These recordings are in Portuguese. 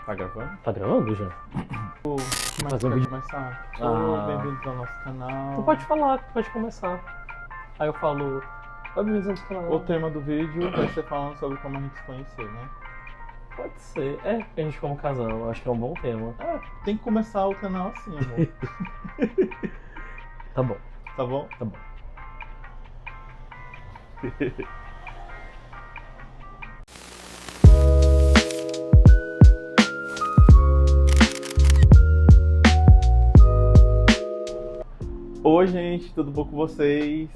Tá gravando? Tá gravando já? Fazer um vídeo. Começar. Bem-vindos ao nosso canal. Tu pode falar, pode começar. Aí eu falo, bem-vindos ao nosso canal. O tema do vídeo vai ser falando sobre como a gente se conheceu, né? Pode ser. É, a gente como casal, eu acho que é um bom tema. Tem que começar o canal assim, amor. Tá bom, Tá bom? tá bom. Oi, gente, tudo bom com vocês?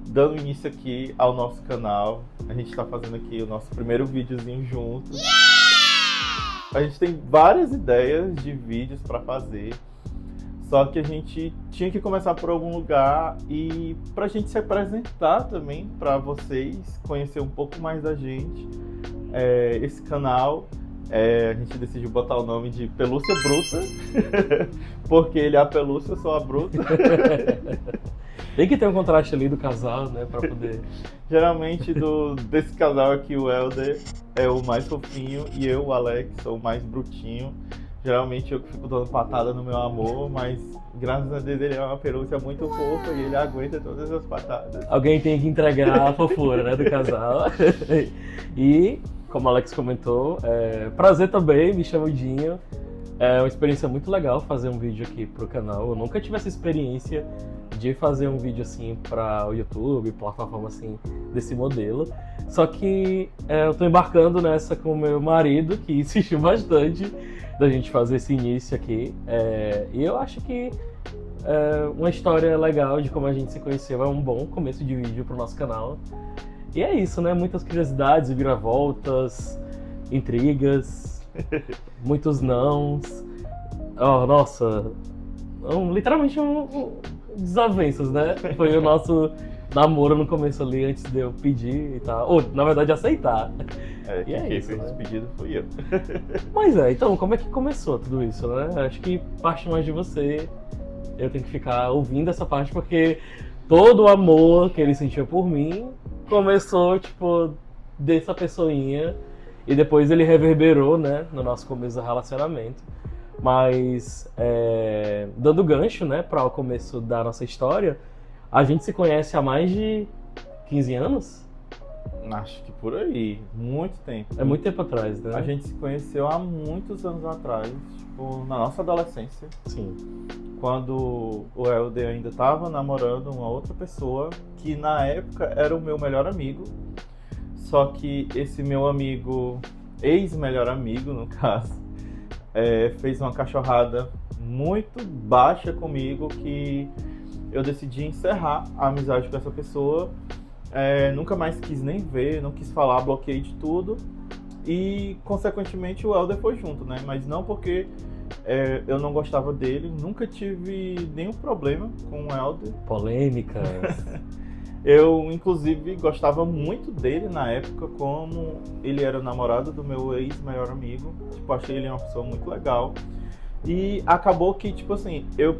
Dando início aqui ao nosso canal. A gente tá fazendo aqui o nosso primeiro videozinho juntos. A gente tem várias ideias de vídeos pra fazer. Só que a gente tinha que começar por algum lugar e pra gente se apresentar também pra vocês, conhecer um pouco mais da gente. Esse canal, a gente decidiu botar o nome de Pelúcia Bruta, porque ele é a pelúcia, eu sou a bruta. Tem que ter um contraste ali do casal, né, pra poder... Geralmente desse casal aqui, o Helder é o mais fofinho e eu, o Alex, sou o mais brutinho. Geralmente eu que fico dando patada no meu amor, mas graças a Deus ele é uma pelúcia muito fofa e ele aguenta todas as patadas. Alguém tem que entregar a fofura, né, do casal. E, como o Alex comentou, prazer também, me chamo Dinho. É uma experiência muito legal fazer um vídeo aqui pro canal. Eu nunca tive essa experiência de fazer um vídeo assim para o YouTube, plataforma assim desse modelo. Só que eu tô embarcando nessa com o meu marido, que insistiu bastante da gente fazer esse início aqui. E eu acho que uma história legal de como a gente se conheceu é um bom começo de vídeo pro nosso canal. E é isso, né? Muitas curiosidades, viravoltas, intrigas, muitos nãos. Oh, nossa, literalmente desavenças, né? Foi o nosso namoro no começo ali, antes de eu pedir e tal. Ou, na verdade, aceitar. E é Quem isso, fez né? esse pedido foi eu. Mas então, como é que começou tudo isso, né? Acho que parte mais de você. Eu tenho que ficar ouvindo essa parte, porque todo o amor que ele sentia por mim começou, tipo, dessa pessoinha. E depois ele reverberou, né, no nosso começo do relacionamento. Mas, dando gancho, né, para o começo da nossa história, a gente se conhece há mais de 15 anos? Acho que por aí, muito tempo. É muito tempo atrás, né? A gente se conheceu há muitos anos atrás, tipo, na nossa adolescência, Sim. quando o Helder ainda estava namorando uma outra pessoa, que na época era o meu melhor amigo. Só que esse meu amigo, ex-melhor amigo no caso, fez uma cachorrada muito baixa comigo que eu decidi encerrar a amizade com essa pessoa. Nunca mais quis nem ver, não quis falar, bloqueei de tudo. E, consequentemente, o Helder foi junto, né? Mas não porque eu não gostava dele, nunca tive nenhum problema com o Helder. Polêmicas. Eu, inclusive, gostava muito dele na época, como ele era o namorado do meu ex-melhor amigo. Tipo, achei ele uma pessoa muito legal. E acabou que, tipo assim, eu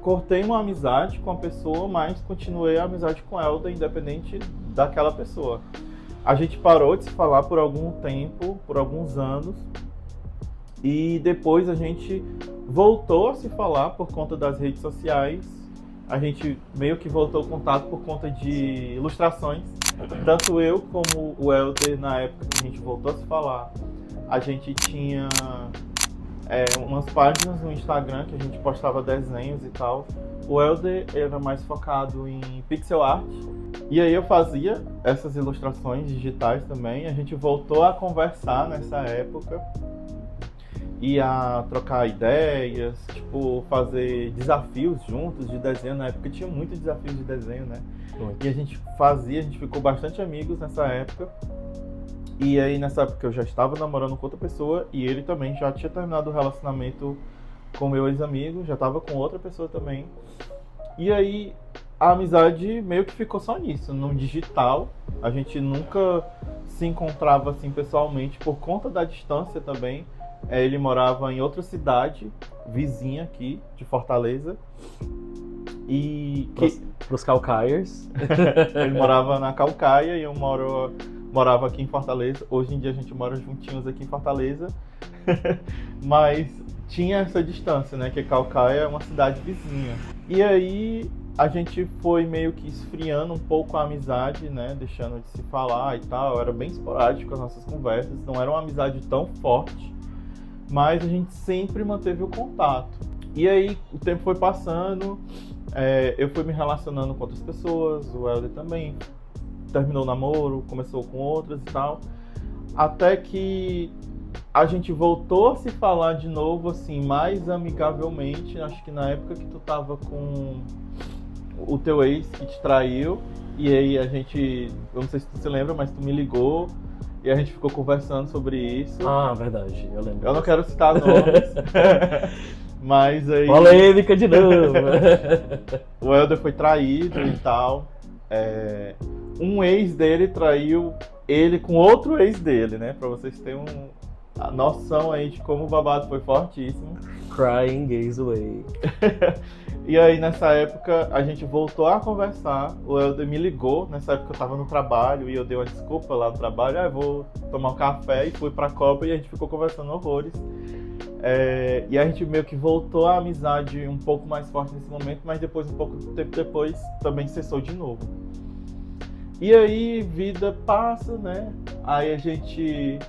cortei uma amizade com a pessoa, mas continuei a amizade com ela, independente daquela pessoa. A gente parou de se falar por algum tempo, por alguns anos. E depois a gente voltou a se falar por conta das redes sociais. A gente meio que voltou ao contato por conta de ilustrações. Tanto eu como o Helder, na época que a gente voltou a se falar, a gente tinha umas páginas no Instagram que a gente postava desenhos e tal. O Helder era mais focado em pixel art. E aí eu fazia essas ilustrações digitais também. A gente voltou a conversar nessa época. E a trocar ideias, tipo, fazer desafios juntos de desenho. Na época tinha muitos desafios de desenho, né? Muito. E a gente fazia, a gente ficou bastante amigos nessa época. E aí nessa época eu já estava namorando com outra pessoa e ele também já tinha terminado o relacionamento com meu ex-amigo, já estava com outra pessoa também. E aí a amizade meio que ficou só nisso, no digital. A gente nunca se encontrava assim pessoalmente por conta da distância também. Ele morava em outra cidade, vizinha aqui, de Fortaleza. E Pros calcaiers. ele morava na Caucaia e eu morava aqui em Fortaleza. Hoje em dia a gente mora juntinhos aqui em Fortaleza. Mas tinha essa distância, né? Que Caucaia é uma cidade vizinha. E aí a gente foi meio que esfriando um pouco a amizade, né? Deixando de se falar e tal. Era bem esporádico as nossas conversas, não era uma amizade tão forte, mas a gente sempre manteve o contato. E aí o tempo foi passando, eu fui me relacionando com outras pessoas, o Helder também terminou o namoro, começou com outras e tal, até que a gente voltou a se falar de novo, assim, mais amigavelmente. Acho que na época que tu tava com o teu ex que te traiu, e aí a gente, eu não sei se tu se lembra, mas tu me ligou e a gente ficou conversando sobre isso. Ah, verdade, eu lembro. Eu não quero citar nomes, mas aí... Polêmica de novo! O Helder foi traído e tal. Um ex dele traiu ele com outro ex dele, né? Pra vocês terem a noção aí de como o babado foi fortíssimo. Crying gays away. E aí nessa época a gente voltou a conversar. O Helder me ligou, nessa época eu tava no trabalho e eu dei uma desculpa lá no trabalho. Eu vou tomar um café, e fui pra Copa e a gente ficou conversando horrores. E a gente meio que voltou a amizade um pouco mais forte nesse momento, mas depois, um pouco tempo depois, também cessou de novo. E aí, vida passa, né? Aí a gente,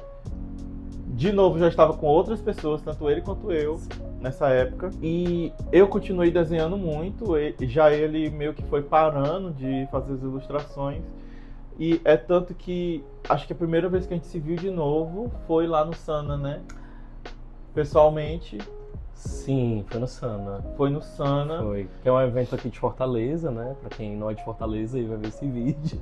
de novo, já estava com outras pessoas, tanto ele quanto eu, nessa época. E eu continuei desenhando muito, já ele meio que foi parando de fazer as ilustrações. E é tanto que, acho que a primeira vez que a gente se viu de novo foi lá no Sana, né? Pessoalmente. Sim, foi no Sana. Foi no Sana. Foi. Que é um evento aqui de Fortaleza, né? Pra quem não é de Fortaleza e vai ver esse vídeo.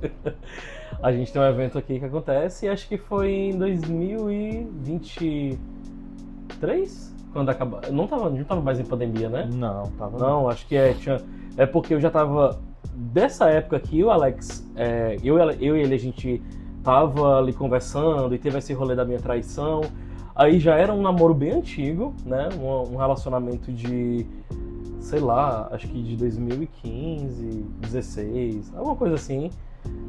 A gente tem um evento aqui que acontece e acho que foi em 2023? Quando acabou. Não tava mais em pandemia, né? Não, tava não. Acho que é porque eu já tava... Dessa época aqui, o Alex... eu e ele, a gente tava ali conversando e teve esse rolê da minha traição. Aí já era um namoro bem antigo, né? Um relacionamento de, sei lá, acho que de 2015, 16, alguma coisa assim,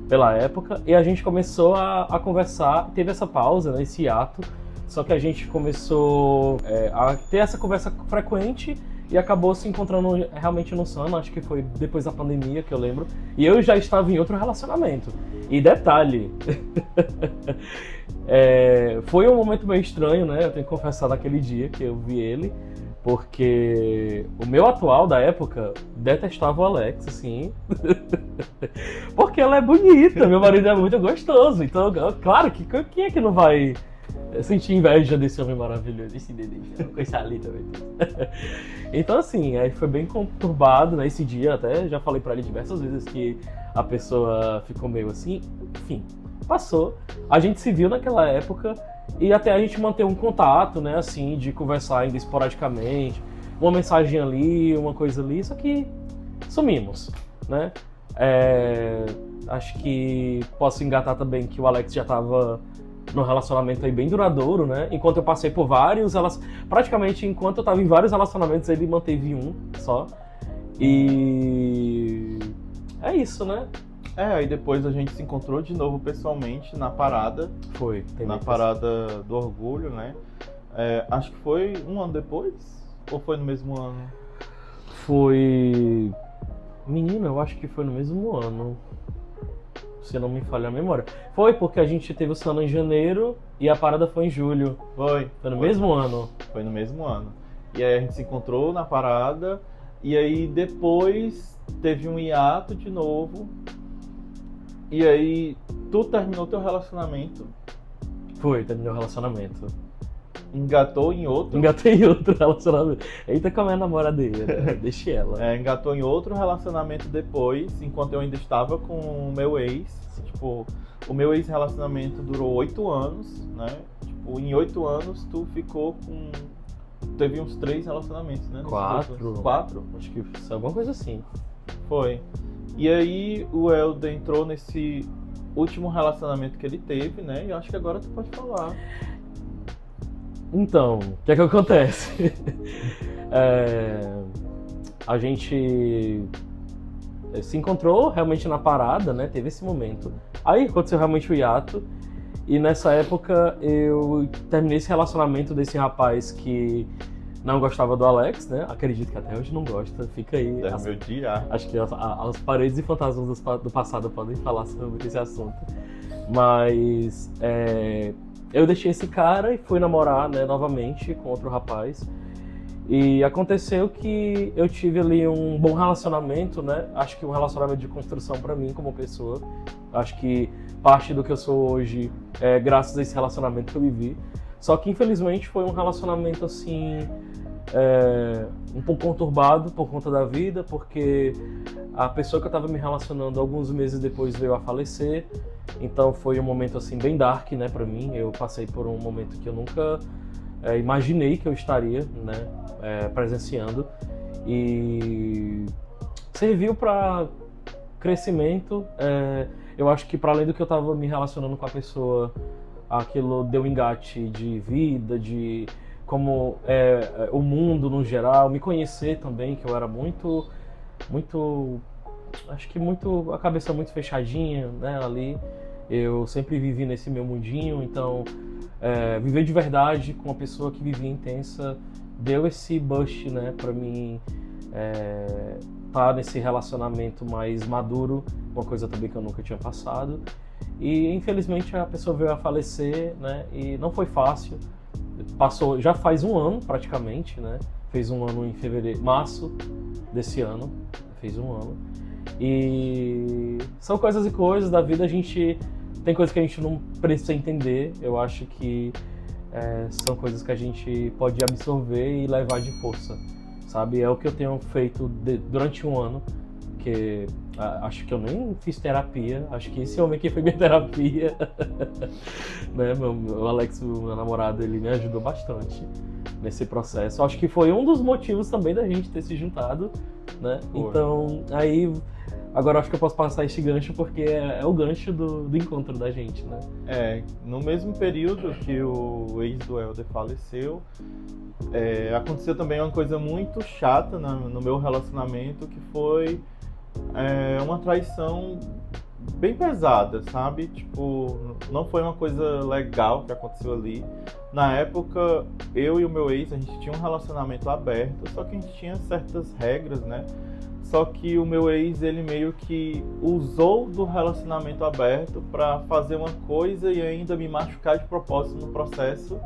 pela época. E a gente começou a conversar, teve essa pausa, né, esse hiato, só que a gente começou a ter essa conversa frequente e acabou se encontrando realmente no Sana, acho que foi depois da pandemia, que eu lembro. E eu já estava em outro relacionamento. E detalhe... foi um momento meio estranho, né? Eu tenho que confessar naquele dia que eu vi ele, porque o meu atual da época detestava o Alex, assim, porque ela é bonita, meu marido é muito gostoso, então, claro, que quem é que não vai sentir inveja desse homem maravilhoso, esse dedinho, coisa ali também. Então, assim, aí foi bem conturbado, né? Esse dia até já falei pra ele diversas vezes que a pessoa ficou meio assim, enfim. Passou, a gente se viu naquela época e até a gente manter um contato, né, assim, de conversar ainda esporadicamente, uma mensagem ali, uma coisa ali, só que sumimos, né? Acho que posso engatar também que o Alex já estava num relacionamento aí bem duradouro, né? Enquanto eu passei por vários, praticamente enquanto eu estava em vários relacionamentos, ele manteve um só. E é isso, né? Aí depois a gente se encontrou de novo pessoalmente na parada. Foi. Na parada do Orgulho, né? Acho que foi um ano depois? Ou foi no mesmo ano? Foi... Menino, eu acho que foi no mesmo ano. Se não me falha a memória. Foi porque a gente teve o Sana em janeiro e a parada foi em julho. Foi no mesmo ano. Foi no mesmo ano. E aí a gente se encontrou na parada. E aí depois teve um hiato de novo. E aí, tu terminou teu relacionamento. Foi, terminou o relacionamento. Engatou em outro. Engatei em outro relacionamento. Eita, como é a namoradeira. Deixa ela. Engatou em outro relacionamento depois, enquanto eu ainda estava com o meu ex. Tipo, o meu ex-relacionamento durou 8 anos, né? Tipo, em 8 anos tu ficou com... Teve uns 3 relacionamentos, né? 4. 4? Acho que foi alguma coisa assim. Foi. E aí o Helder entrou nesse último relacionamento que ele teve, né? E acho que agora tu pode falar. Então, o que é que acontece? A gente se encontrou realmente na parada, né? Teve esse momento. Aí aconteceu realmente o hiato. E nessa época eu terminei esse relacionamento desse rapaz que não gostava do Alex, né? Acredito que até hoje não gosta, fica aí. Deve me odiar. Acho que as paredes e fantasmas do passado podem falar sobre esse assunto. Mas eu deixei esse cara e fui namorar, né, novamente com outro rapaz. E aconteceu que eu tive ali um bom relacionamento, né? Acho que um relacionamento de construção pra mim como pessoa. Acho que parte do que eu sou hoje é graças a esse relacionamento que eu vivi. Só que infelizmente foi um relacionamento assim um pouco conturbado por conta da vida, porque a pessoa que eu estava me relacionando alguns meses depois veio a falecer. Então foi um momento assim bem dark, né, para mim. Eu passei por um momento que eu nunca imaginei que eu estaria, né, presenciando, e serviu para crescimento. Eu acho que para além do que eu estava me relacionando com a pessoa, aquilo deu engate de vida, de como o mundo no geral, me conhecer também, que eu era muito, acho que a cabeça muito fechadinha, né, ali. Eu sempre vivi nesse meu mundinho, então viver de verdade com uma pessoa que vivia intensa deu esse boost, né, pra mim tá nesse relacionamento mais maduro, uma coisa também que eu nunca tinha passado. E infelizmente a pessoa veio a falecer, né, e não foi fácil. Passou, já faz um ano praticamente, né, fez um ano em março desse ano, fez um ano. E são coisas e coisas da vida, tem coisas que a gente não precisa entender. Eu acho que são coisas que a gente pode absorver e levar de força, sabe? É o que eu tenho feito durante um ano, que acho que eu nem fiz terapia, acho que esse homem aqui foi minha terapia. Né? O Alex, o meu namorado, ele me ajudou bastante nesse processo. Acho que foi um dos motivos também da gente ter se juntado, né? Então, aí agora acho que eu posso passar esse gancho, porque é o gancho do encontro da gente, né? No mesmo período que o ex do Helder faleceu, aconteceu também uma coisa muito chata no meu relacionamento, que foi uma traição bem pesada, sabe? Tipo, não foi uma coisa legal que aconteceu ali. Na época, eu e o meu ex, a gente tinha um relacionamento aberto, só que a gente tinha certas regras, né? Só que o meu ex, ele meio que usou do relacionamento aberto pra fazer uma coisa e ainda me machucar de propósito no processo,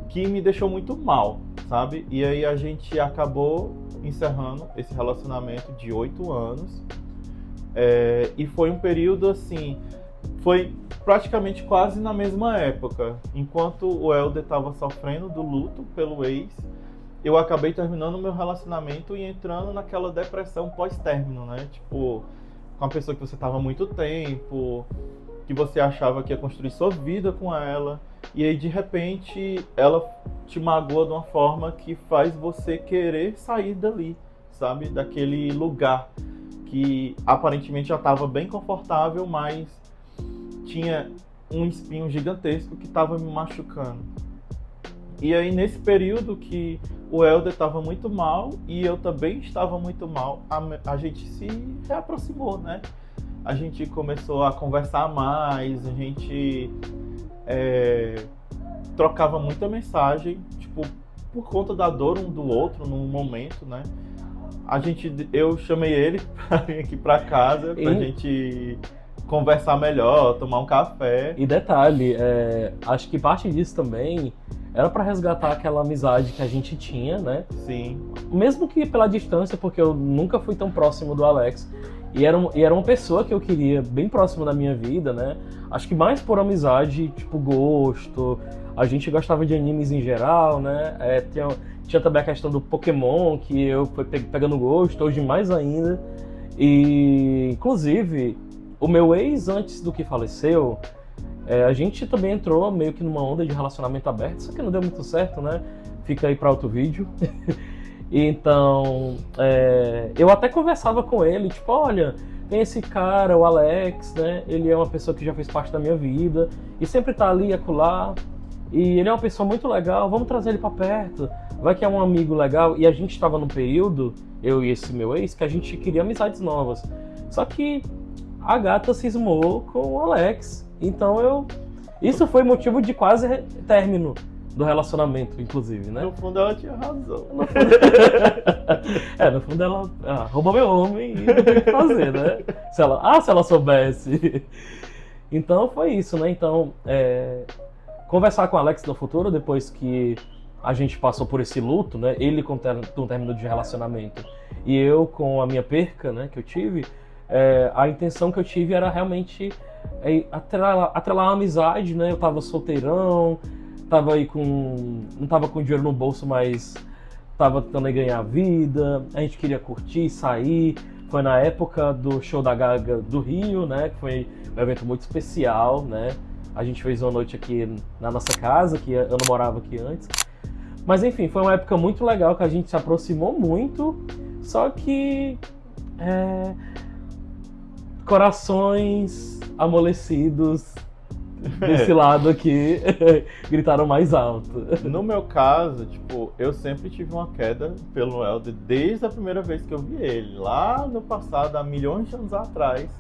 que me deixou muito mal, sabe? E aí a gente acabou encerrando esse relacionamento de 8 anos. E foi um período assim, foi praticamente quase na mesma época. Enquanto o Helder estava sofrendo do luto pelo ex, eu acabei terminando o meu relacionamento e entrando naquela depressão pós-término, né? Tipo, com a pessoa que você estava há muito tempo, que você achava que ia construir sua vida com ela, e aí de repente ela te magoa de uma forma que faz você querer sair dali, sabe? Daquele lugar que aparentemente já estava bem confortável, mas tinha um espinho gigantesco que estava me machucando. E aí nesse período que o Helder estava muito mal e eu também estava muito mal, a gente se reaproximou, né? A gente começou a conversar mais, a gente trocava muita mensagem, tipo, por conta da dor um do outro num momento, né? Eu chamei ele pra vir aqui pra casa pra gente conversar melhor, tomar um café. E detalhe, acho que parte disso também era pra resgatar aquela amizade que a gente tinha, né? Sim. Mesmo que pela distância, porque eu nunca fui tão próximo do Alex. E era uma pessoa que eu queria bem próximo da minha vida, né? Acho que mais por amizade, tipo, gosto. A gente gostava de animes em geral, né? Tinha também a questão do Pokémon, que eu fui pegando gosto, hoje mais ainda. E, inclusive, o meu ex, antes do que faleceu, a gente também entrou meio que numa onda de relacionamento aberto, só que não deu muito certo, né? Fica aí para outro vídeo. Então, eu até conversava com ele, tipo, olha, tem esse cara, o Alex, né? Ele é uma pessoa que já fez parte da minha vida e sempre tá ali, acolá. E ele é uma pessoa muito legal, vamos trazer ele pra perto. Vai que é um amigo legal. E a gente tava num período, eu e esse meu ex, que a gente queria amizades novas. Só que a gata cismou com o Alex. Então Isso foi motivo de quase término do relacionamento, inclusive, né? No fundo ela tinha razão. No fundo ela rouba meu homem e não tem o que fazer, né? Se ela soubesse. Então foi isso, né? Então, conversar com o Alex no futuro, depois que a gente passou por esse luto, né? Ele com o término de relacionamento e eu com a minha perca, né? Que eu tive, a intenção que eu tive era realmente atrelar a amizade, né? Eu tava solteirão, não tava com dinheiro no bolso, mas tava tentando ganhar vida, a gente queria curtir, sair. Foi na época do show da Gaga do Rio, né? Que foi um evento muito especial, né? A gente fez uma noite aqui na nossa casa, que eu não morava aqui antes. Mas enfim, foi uma época muito legal que a gente se aproximou muito, só que corações amolecidos desse lado aqui gritaram mais alto. No meu caso, tipo, eu sempre tive uma queda pelo Helder desde a primeira vez que eu vi ele. Lá no passado, há milhões de anos atrás,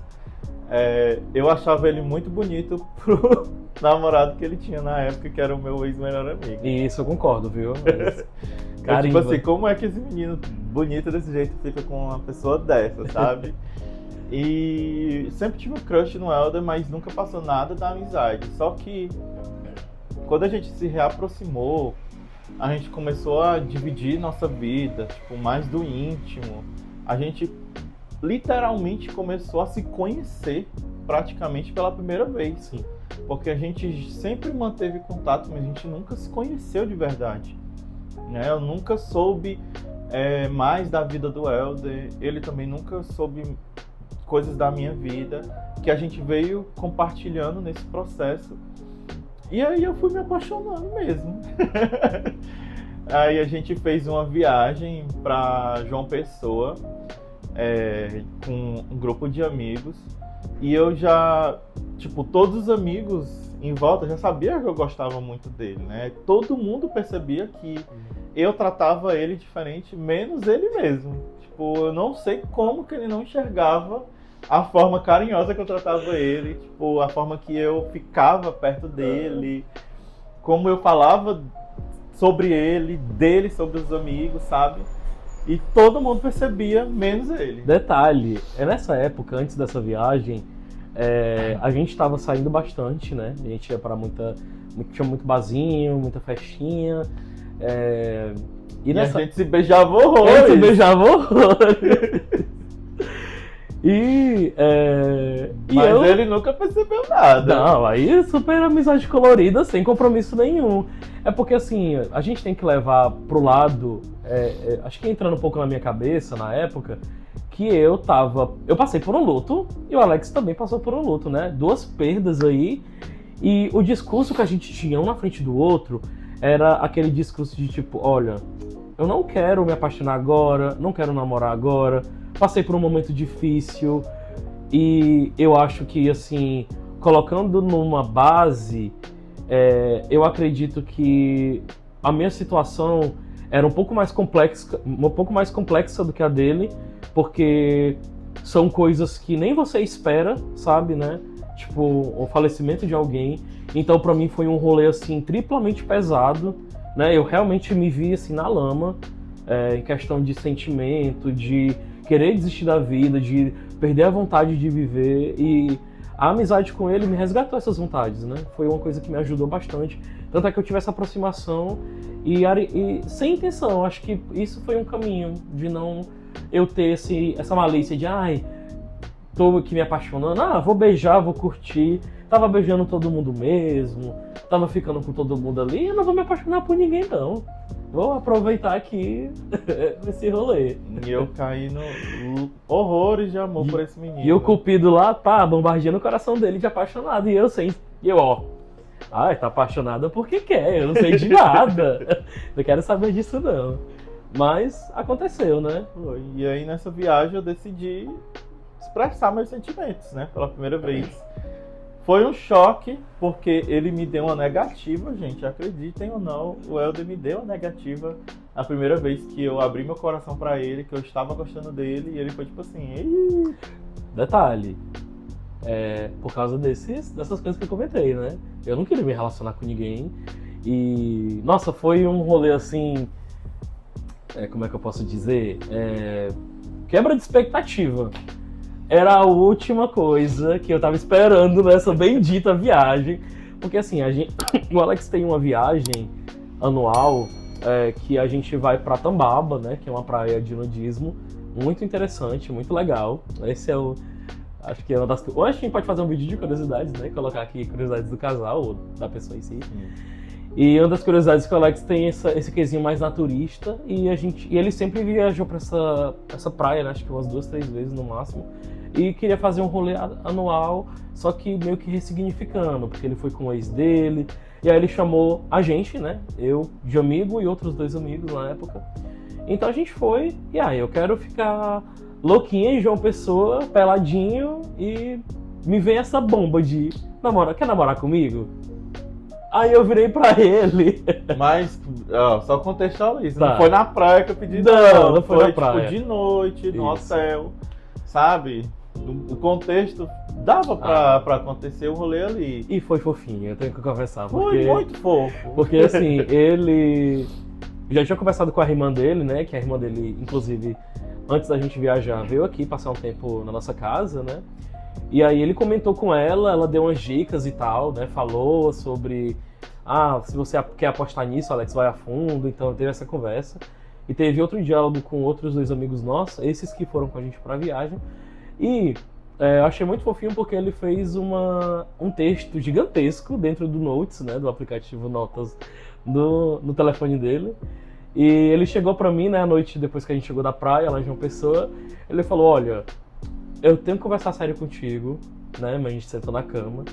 eu achava ele muito bonito pro namorado que ele tinha na época, que era o meu ex-melhor amigo. Isso, eu concordo, viu? Tipo assim, como é que esse menino bonito desse jeito fica com uma pessoa dessa, sabe? E sempre tive um crush no Helder, mas nunca passou nada da amizade. Só que quando a gente se reaproximou, a gente começou a dividir nossa vida, tipo, mais do íntimo. A gente literalmente começou a se conhecer praticamente pela primeira vez. Sim. Porque a gente sempre manteve contato, mas a gente nunca se conheceu de verdade, né? Eu nunca soube mais da vida do Helder, ele também nunca soube coisas da minha vida, que a gente veio compartilhando nesse processo. E aí eu fui me apaixonando mesmo. Aí a gente fez uma viagem para João Pessoa, com um grupo de amigos. E eu já, tipo, todos os amigos em volta já sabiam que eu gostava muito dele, né? Todo mundo percebia que eu tratava ele diferente, menos ele mesmo. Tipo, eu não sei como que ele não enxergava a forma carinhosa que eu tratava ele, tipo, a forma que eu ficava perto dele, como eu falava sobre ele, dele sobre os amigos, sabe? E todo mundo percebia, menos ele. Detalhe, nessa época, antes dessa viagem, a gente estava saindo bastante, né? A gente ia para tinha muito barzinho, muita festinha. E a gente se beijava horrores. A gente se beijava horrores. Mas ele nunca percebeu nada. Não, aí super amizade colorida, sem compromisso nenhum. É porque assim, a gente tem que levar pro lado, acho que entrando um pouco na minha cabeça na época, que eu passei por um luto e o Alex também passou por um luto, né? Duas perdas aí, e o discurso que a gente tinha um na frente do outro era aquele discurso de tipo, olha, eu não quero me apaixonar agora, não quero namorar agora, passei por um momento difícil e eu acho que, assim, colocando numa base, eu acredito que a minha situação era um pouco mais complexa do que a dele, porque são coisas que nem você espera, sabe, né? Tipo, o falecimento de alguém. Então, pra mim, foi um rolê, assim, triplamente pesado, né? Eu realmente me vi, assim, na lama, em questão de sentimento, de querer desistir da vida, de perder a vontade de viver, e a amizade com ele me resgatou essas vontades, né? Foi uma coisa que me ajudou bastante, tanto é que eu tive essa aproximação e sem intenção. Acho que isso foi um caminho de não eu ter essa malícia de tô aqui me apaixonando, vou beijar, vou curtir, tava beijando todo mundo mesmo, tava ficando com todo mundo ali, eu não vou me apaixonar por ninguém não. Vou aproveitar aqui esse rolê. E eu caí no horrores de amor por esse menino. E o cupido lá, bombardeando o coração dele de apaixonado. E eu, tá apaixonada porque quer, eu não sei de nada. Não quero saber disso não. Mas aconteceu, né? E aí nessa viagem eu decidi expressar meus sentimentos, né? Pela primeira vez. Foi um choque, porque ele me deu uma negativa, gente, acreditem ou não, o Helder me deu uma negativa a primeira vez que eu abri meu coração pra ele, que eu estava gostando dele, e ele foi tipo assim, ei. Detalhe, por causa dessas coisas que eu comentei, né? Eu não queria me relacionar com ninguém. E, nossa, foi um rolê assim... como é que eu posso dizer? Quebra de expectativa. Era a última coisa que eu tava esperando nessa bendita viagem. Porque assim, o Alex tem uma viagem anual que a gente vai pra Tambaba, né? Que é uma praia de nudismo muito interessante, muito legal. Esse é o... Acho que é uma das... Ou a gente pode fazer um vídeo de curiosidades, né? Colocar aqui curiosidades do casal ou da pessoa em si. E uma das curiosidades é que o Alex tem esse quesinho mais naturista e ele sempre viajou pra essa praia, né? Acho que umas 2, 3 vezes no máximo. E queria fazer um rolê anual, só que meio que ressignificando, porque ele foi com o ex dele. E aí ele chamou a gente, né? Eu de amigo e outros 2 amigos na época. Então a gente foi, e aí eu quero ficar louquinha em João Pessoa, peladinho, e me vem essa bomba de quer namorar comigo? Aí eu virei pra ele. Mas, só contextualiza. Tá. Não foi na praia que eu pedi, Não foi na praia. Tipo, de noite, no Isso. hotel, sabe? O contexto dava pra acontecer o rolê ali. E foi fofinho, eu tenho que conversar. Foi muito fofo. Porque assim, ele já tinha conversado com a irmã dele, né? Que a irmã dele, inclusive, antes da gente viajar, veio aqui passar um tempo na nossa casa, né? E aí ele comentou com ela deu umas dicas e tal, né? Falou sobre, se você quer apostar nisso, Alex, vai a fundo. Então teve essa conversa. E teve outro diálogo com outros 2 amigos nossos, esses que foram com a gente pra viagem. E eu achei muito fofinho porque ele fez um texto gigantesco dentro do Notes, né? Do aplicativo Notas no telefone dele. E ele chegou pra mim, né, à noite depois que a gente chegou da praia, lá em João Pessoa. Ele falou, olha, eu tenho que conversar sério contigo, né, mas a gente sentou na cama.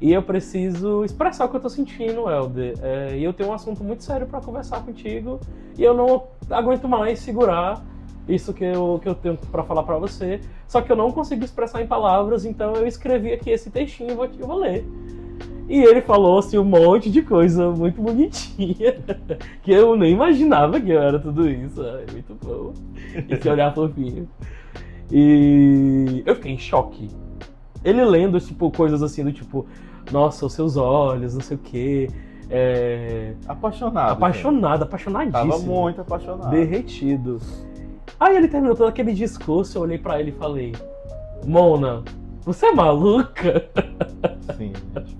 E eu preciso expressar o que eu tô sentindo, Helder. E eu tenho um assunto muito sério pra conversar contigo. E eu não aguento mais segurar isso que eu tenho pra falar pra você. Só que eu não consigo expressar em palavras, então eu escrevi aqui esse textinho e eu vou ler. E ele falou assim um monte de coisa muito bonitinha, que eu nem imaginava que eu era tudo isso. Muito bom. Esse olhar fofinho. E eu fiquei em choque. Ele lendo, tipo, coisas assim do tipo, nossa, os seus olhos, não sei o quê. Apaixonadíssimo. Tava muito apaixonado. Derretido. Aí ele terminou todo aquele discurso, eu olhei pra ele e falei, Mona, você é maluca? Sim,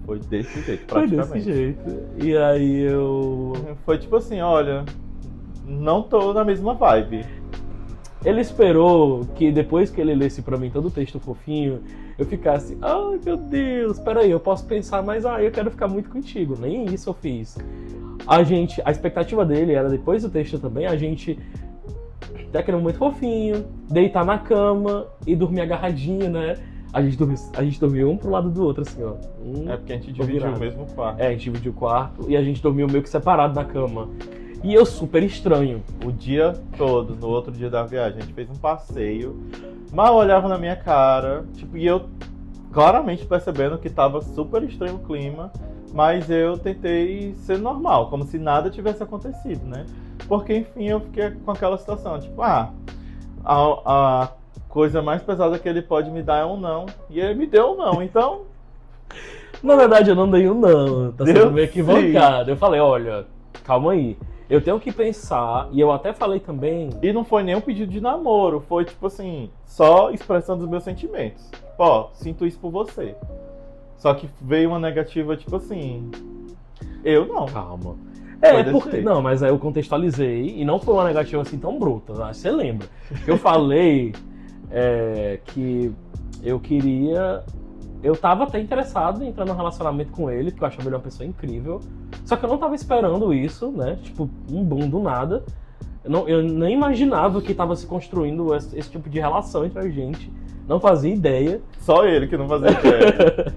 foi desse jeito, Foi praticamente. desse jeito. E aí eu... Foi tipo assim, olha, não tô na mesma vibe. Ele esperou que depois que ele lesse pra mim todo o texto fofinho, eu ficasse, ai meu Deus, peraí, eu posso pensar, mas eu quero ficar muito contigo. Nem isso eu fiz. A expectativa dele era, depois do texto também, a gente ter aquele momento fofinho, deitar na cama e dormir agarradinho, né? A gente dormiu um pro lado do outro, assim, ó. Porque a gente dividiu o mesmo quarto. A gente dividiu o quarto e a gente dormiu meio que separado na cama. E eu super estranho. O dia todo, no outro dia da viagem, a gente fez um passeio, mal olhava na minha cara, tipo, e eu claramente percebendo que tava super estranho o clima, mas eu tentei ser normal, como se nada tivesse acontecido, né? Porque, enfim, eu fiquei com aquela situação, tipo, a coisa mais pesada que ele pode me dar é um não, e ele me deu um não, então... Na verdade, eu não dei um não, tá sendo meio equivocado. Sim. Eu falei, olha, calma aí. Eu tenho que pensar, e eu até falei também... E não foi nem um pedido de namoro, foi tipo assim, só expressando os meus sentimentos. Ó, sinto isso por você. Só que veio uma negativa, tipo assim, eu não. Calma. Foi desse Porque... jeito. Não, mas aí eu contextualizei, e não foi uma negativa assim tão bruta, acho que você lembra. Eu falei que eu queria... Eu tava até interessado em entrar num relacionamento com ele, porque eu achava ele uma pessoa incrível. Só que eu não tava esperando isso, né? Tipo, um boom do nada. Eu nem imaginava que tava se construindo esse tipo de relação entre a gente. Não fazia ideia. Só ele que não fazia ideia.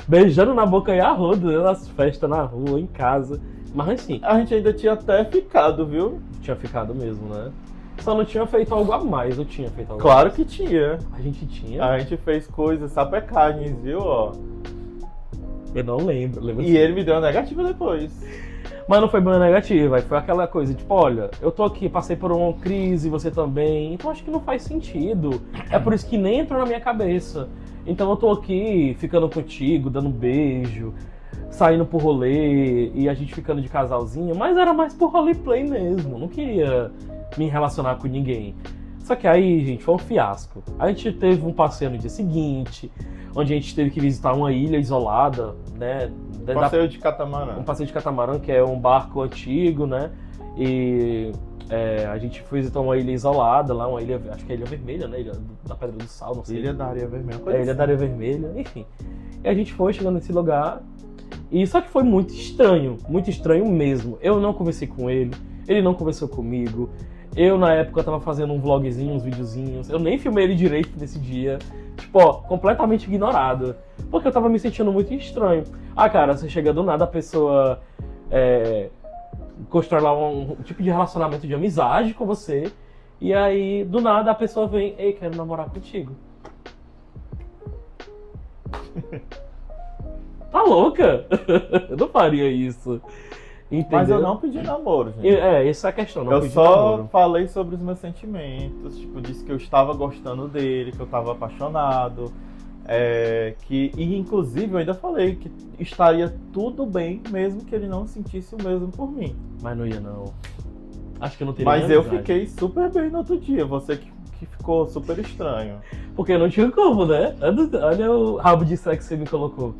Beijando na boca e a roda, né? Nas festas, na rua, em casa. Mas assim, A gente ainda tinha até ficado, viu? tinha ficado mesmo, né? Só não tinha feito algo a mais, eu tinha feito algo a Claro mais. que tinha. A gente tinha? A gente fez coisas, sapecagens, viu? Ó. Eu não lembro. E ele me deu uma negativa depois. Mas não foi bem negativa, foi aquela coisa, tipo, olha, eu tô aqui, passei por uma crise, você também, então acho que não faz sentido. É por isso que nem entrou na minha cabeça. Então eu tô aqui ficando contigo, dando beijo, saindo pro rolê e a gente ficando de casalzinho, mas era mais por roleplay mesmo, não queria me relacionar com ninguém. Só que aí, gente, foi um fiasco. A gente teve um passeio no dia seguinte, onde a gente teve que visitar uma ilha isolada, né? Passeio de catamarã. Um passeio de catamarã, que é um barco antigo, né? E a gente foi visitar uma ilha isolada lá, uma ilha, acho que é Ilha Vermelha, né? Ilha da Pedra do Sal, não sei. Ilha da Areia Vermelha. Ilha da Areia Vermelha, enfim. E a gente foi chegando nesse lugar, e só que foi muito estranho mesmo. Eu não conversei com ele não conversou comigo. Eu, na época, tava fazendo um vlogzinho, uns videozinhos. Eu nem filmei ele direito nesse dia. Tipo, ó, completamente ignorado. Porque eu tava me sentindo muito estranho. Ah, cara, você chega do nada, a pessoa constrói lá um tipo de relacionamento de amizade com você. E aí, do nada, a pessoa vem, ei, quero namorar contigo. Tá louca? Eu não faria isso. Entendeu? Mas eu não pedi namoro, gente. Essa é a questão. Não eu pedi só namoro. falei sobre os meus sentimentos, tipo, disse que eu estava gostando dele, que eu estava apaixonado, e inclusive eu ainda falei que estaria tudo bem, mesmo que ele não sentisse o mesmo por mim. Mas não ia, não. Acho que eu não teria. Mas eu fiquei super bem no outro dia, você que ficou super estranho. Porque não tinha como, né? Olha o rabo de sexo que você me colocou.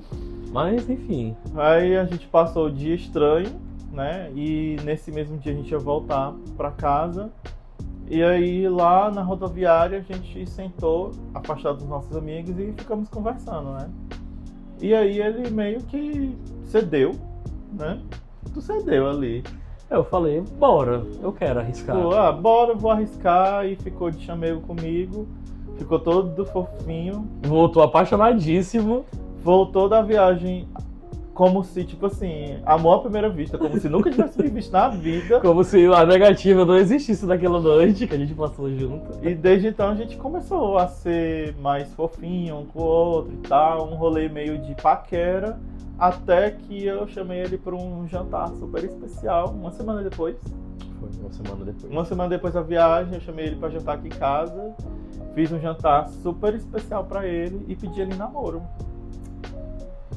Mas, enfim. Aí a gente passou o dia estranho, né? E nesse mesmo dia a gente ia voltar pra casa. E aí lá na rodoviária a gente sentou, afastado dos nossos amigos, e ficamos conversando, né? E aí ele meio que cedeu, né? Tu cedeu ali. Eu falei, bora, eu quero arriscar. Pô, bora, vou arriscar. E ficou de chamego comigo. Ficou todo fofinho. Voltou apaixonadíssimo. Voltou da viagem como se, tipo assim, amor à primeira vista, como se nunca tivesse me visto na vida. Como se a negativa não existisse naquela noite que a gente passou junto. E desde então a gente começou a ser mais fofinho um com o outro e tal, um rolê meio de paquera, até que eu chamei ele para um jantar super especial, uma semana depois. Foi uma semana depois. Uma semana depois da viagem, eu chamei ele para jantar aqui em casa, fiz um jantar super especial para ele e pedi ele em namoro.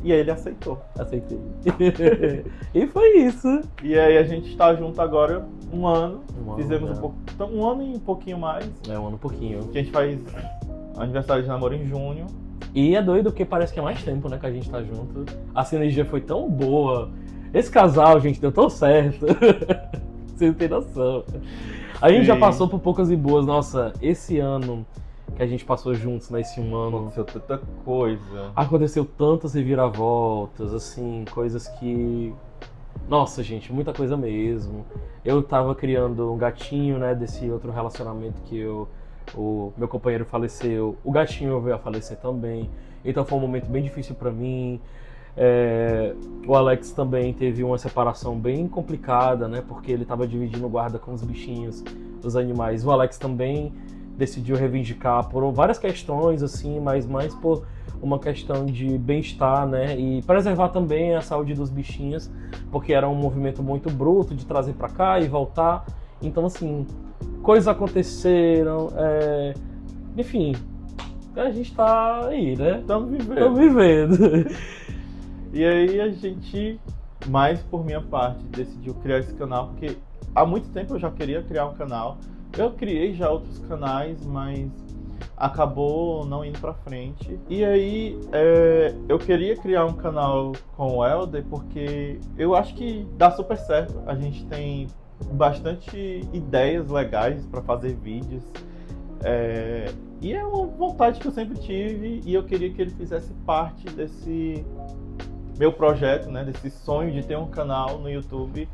E aí ele aceitou. Aceitei. E foi isso. E aí a gente está junto agora um ano. Fizemos né? um ano e um pouquinho mais. Um ano e pouquinho. Que a gente faz aniversário de namoro em junho. E é doido porque parece que é mais tempo, né, que a gente tá junto. A sinergia foi tão boa. Esse casal, gente, deu tão certo. Você não tem noção. A gente já passou por poucas e boas. Nossa, esse ano que a gente passou juntos nesse um ano. Aconteceu tanta coisa. Aconteceu tantas reviravoltas, assim, coisas que... Nossa, gente, muita coisa mesmo. Eu tava criando um gatinho, né, desse outro relacionamento que o meu companheiro faleceu. O gatinho veio a falecer também. Então foi um momento bem difícil pra mim. O Alex também teve uma separação bem complicada, né, porque ele tava dividindo guarda com os bichinhos, os animais. O Alex também decidiu reivindicar por várias questões, assim, mas mais por uma questão de bem-estar, né, e preservar também a saúde dos bichinhos, porque era um movimento muito bruto de trazer para cá e voltar. Então, assim, coisas aconteceram, enfim, a gente tá aí, né? Estamos vivendo. Estamos vivendo. E aí a gente, mais por minha parte, decidiu criar esse canal, porque há muito tempo eu já queria criar um canal. Eu criei já outros canais, mas acabou não indo pra frente. E aí eu queria criar um canal com o Helder, porque eu acho que dá super certo. A gente tem bastante ideias legais para fazer vídeos. E é uma vontade que eu sempre tive, e eu queria que ele fizesse parte desse meu projeto, né, desse sonho de ter um canal no YouTube.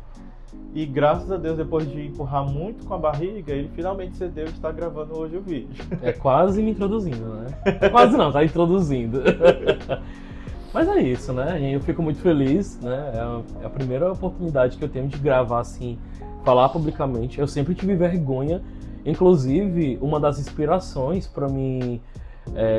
E graças a Deus, depois de empurrar muito com a barriga, ele finalmente cedeu e está gravando hoje o vídeo. É quase me introduzindo, né? Quase não, tá introduzindo. Mas é isso, né? Eu fico muito feliz, né? É a primeira oportunidade que eu tenho de gravar assim, falar publicamente. Eu sempre tive vergonha. Inclusive, uma das inspirações para mim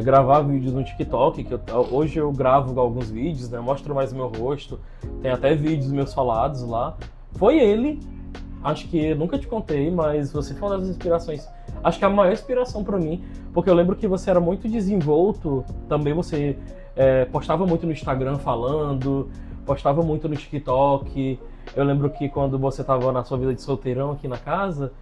gravar vídeos no TikTok, que hoje eu gravo alguns vídeos, né? Mostro mais o meu rosto, tem até vídeos meus falados lá. Foi ele, acho que eu nunca te contei, mas você foi uma das inspirações acho que a maior inspiração pra mim, porque eu lembro que você era muito desenvolto, também você postava muito no Instagram falando, postava muito no TikTok. Eu lembro que quando você tava na sua vida de solteirão aqui na casa,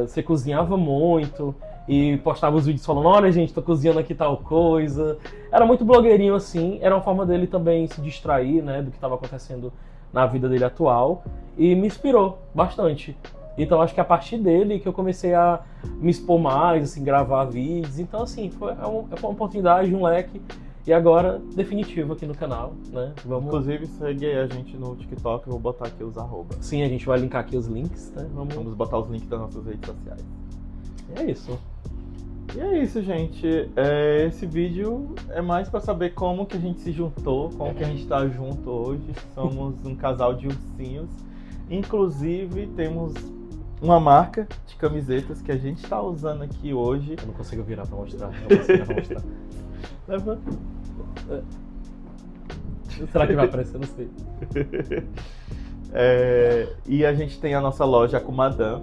você cozinhava muito e postava os vídeos falando, olha gente, tô cozinhando aqui tal coisa. Era muito blogueirinho assim, era uma forma dele também se distrair, né, do que estava acontecendo na vida dele atual, e me inspirou bastante. Então acho que a partir dele que eu comecei a me expor mais, assim, gravar vídeos. Então assim, foi uma oportunidade, um leque, e agora definitivo aqui no canal, né? Inclusive segue aí a gente no TikTok, eu vou botar aqui os arroba. Sim, a gente vai linkar aqui os links, né? Vamos botar os links das nossas redes sociais. É isso. E é isso, gente. Esse vídeo é mais pra saber como que a gente se juntou, como que a gente tá junto hoje. Somos um casal de ursinhos. Inclusive, temos uma marca de camisetas que a gente tá usando aqui hoje. Eu não consigo virar pra mostrar. Não consigo pra mostrar. Leva. Será que vai aparecer? Não sei. E a gente tem a nossa loja Akumadan.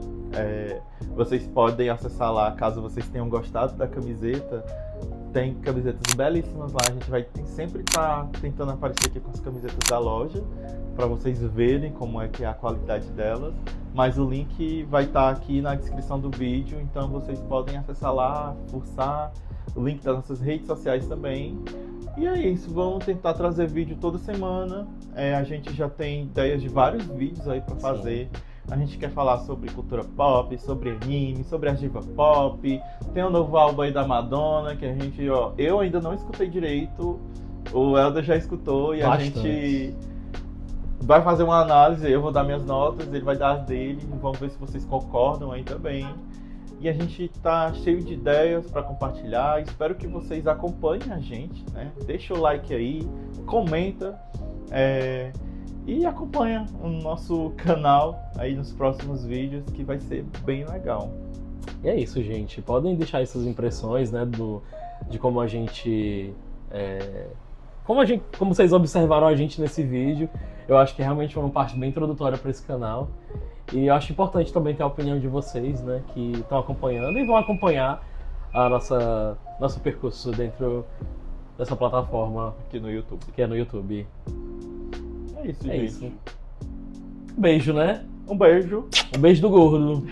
Vocês podem acessar lá caso vocês tenham gostado da camiseta. Tem camisetas belíssimas lá. A gente vai sempre estar tentando aparecer aqui com as camisetas da loja para vocês verem como é que é a qualidade delas. Mas o link vai estar aqui na descrição do vídeo, então vocês podem acessar lá, forçar o link das nossas redes sociais também. E é isso, vamos tentar trazer vídeo toda semana. A gente já tem ideias de vários vídeos aí para fazer. Sim. A gente quer falar sobre cultura pop, sobre anime, sobre a diva pop. Tem um novo álbum aí da Madonna que a gente, eu ainda não escutei direito. O Helder já escutou e bastante. A gente vai fazer uma análise. Eu vou dar minhas notas, ele vai dar as dele. Vamos ver se vocês concordam aí também. E a gente tá cheio de ideias para compartilhar. Espero que vocês acompanhem a gente, né? Deixa o like aí, comenta e acompanha o nosso canal aí nos próximos vídeos, que vai ser bem legal. E é isso, gente. Podem deixar essas impressões, né, de como a gente... Como vocês observaram a gente nesse vídeo. Eu acho que realmente foi uma parte bem introdutória para esse canal. E eu acho importante também ter a opinião de vocês, né, que estão acompanhando e vão acompanhar a nosso percurso dentro dessa plataforma aqui no YouTube. Que é no YouTube. É isso, gente. Isso. Beijo, né? Um beijo. Um beijo do gordo.